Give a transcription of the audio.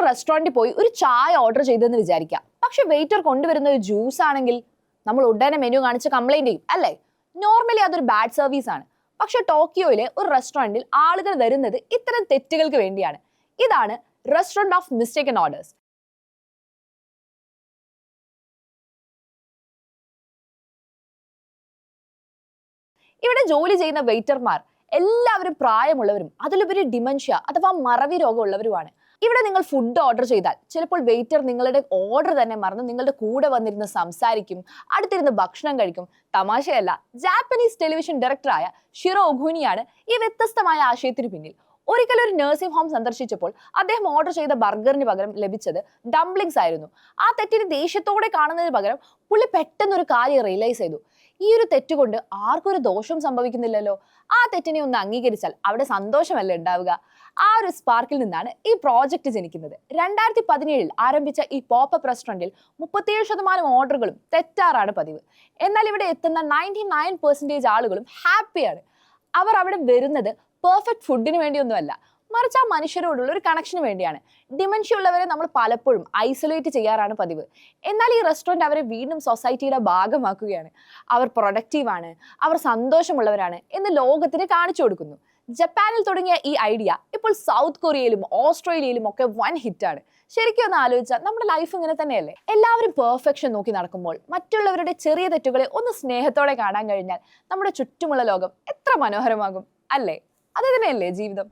റെസ്റ്റോറൻറ്റിൽ പോയി ഒരു ചായ ഓർഡർ ചെയ്തെന്ന് വിചാരിക്കാം. പക്ഷെ വെയിറ്റർ കൊണ്ടുവരുന്ന ഒരു ജ്യൂസ് ആണെങ്കിൽ നമ്മൾ ഉടനെ മെനു കാണിച്ച് കംപ്ലൈന്റ് ചെയ്യും അല്ലേ? നോർമലി അതൊരു ബാഡ് സർവീസ് ആണ്. പക്ഷെ ടോക്കിയോയിലെ ഒരു റെസ്റ്റോറൻറ്റിൽ ആളുകൾ വരുന്നത് ഇത്തരം തെറ്റുകൾക്ക് വേണ്ടിയാണ്. ഇതാണ് റെസ്റ്റോറന്റ് ഓഫ് മിസ്റ്റേക്കൺ ഓർഡേഴ്സ്. ഇവിടെ ജോലി ചെയ്യുന്ന വെയിറ്റർമാർ എല്ലാവരും പ്രായമുള്ളവരും അതിലുപരി ഡിമൻഷ്യ അഥവാ മറവി രോഗമുള്ളവരുമാണ്. ഇവിടെ നിങ്ങൾ ഫുഡ് ഓർഡർ ചെയ്താൽ ചിലപ്പോൾ വെയിറ്റർ നിങ്ങളുടെ ഓർഡർ തന്നെ മറന്ന് നിങ്ങളുടെ കൂടെ വന്നിരുന്ന് സംസാരിക്കും, അടുത്തിരുന്ന് ഭക്ഷണം കഴിക്കും. തമാശയല്ല, ജാപ്പനീസ് ടെലിവിഷൻ ഡയറക്ടറായ ഷിറോ ഒഗുനിയാണ് ഈ വ്യത്യസ്തമായ ആശയത്തിന് പിന്നിൽ. ഒരിക്കലും ഒരു നഴ്സിംഗ് ഹോം സന്ദർശിച്ചപ്പോൾ അദ്ദേഹം ഓർഡർ ചെയ്ത ബർഗറിന് പകരം ലഭിച്ചത് ഡംപ്ലിങ്സ് ആയിരുന്നു. ആ തെറ്റിന് ദേഷ്യത്തോടെ കാണുന്നതിന് പകരം പുള്ളി പെട്ടെന്നൊരു കാര്യം റിയലൈസ് ചെയ്തു. ഈ ഒരു തെറ്റുകൊണ്ട് ആർക്കും ഒരു ദോഷവും സംഭവിക്കുന്നില്ലല്ലോ, ആ തെറ്റിനെ ഒന്ന് അംഗീകരിച്ചാൽ അവിടെ സന്തോഷമല്ലേ ഉണ്ടാവുക. ആ ഒരു സ്പാർക്കിൽ നിന്നാണ് ഈ പ്രോജക്റ്റ് ജനിക്കുന്നത്. 2017 ആരംഭിച്ച ഈ പോപ്പപ്പ് റെസ്റ്റോറൻറ്റിൽ 37% ഓർഡറുകളും തെറ്റാറാണ് പതിവ്. എന്നാൽ ഇവിടെ എത്തുന്ന 99% ആളുകളും ഹാപ്പിയാണ്. അവർ അവിടെ വരുന്നത് പെർഫെക്റ്റ് ഫുഡിന് വേണ്ടിയൊന്നുമല്ല, മറിച്ച് ആ മനുഷ്യരോടുള്ള ഒരു കണക്ഷന് വേണ്ടിയാണ്. ഡിമെൻഷ്യ ഉള്ളവരെ നമ്മൾ പലപ്പോഴും ഐസൊലേറ്റ് ചെയ്യാറാണ് പതിവ്. എന്നാൽ ഈ റെസ്റ്റോറൻറ്റ് അവരെ വീണ്ടും സൊസൈറ്റിയുടെ ഭാഗമാക്കുകയാണ്. അവർ പ്രൊഡക്റ്റീവാണ്, അവർ സന്തോഷമുള്ളവരാണ് എന്ന് ലോകത്തിന് കാണിച്ചു കൊടുക്കുന്നു. ജപ്പാനിൽ തുടങ്ങിയ ഈ ഐഡിയ ഇപ്പോൾ സൗത്ത് കൊറിയയിലും ഓസ്ട്രേലിയയിലും ഒക്കെ വൻ ഹിറ്റാണ്. ശരിക്കും ഒന്ന് ആലോചിച്ചാൽ നമ്മുടെ ലൈഫ് ഇങ്ങനെ തന്നെയല്ലേ? എല്ലാവരും പെർഫെക്ഷൻ നോക്കി നടക്കുമ്പോൾ മറ്റുള്ളവരുടെ ചെറിയ തെറ്റുകളെ ഒന്ന് സ്നേഹത്തോടെ കാണാൻ കഴിഞ്ഞാൽ നമ്മുടെ ചുറ്റുമുള്ള ലോകം എത്ര മനോഹരമാകും അല്ലേ? അത് തന്നെയല്ലേ ജീവിതം.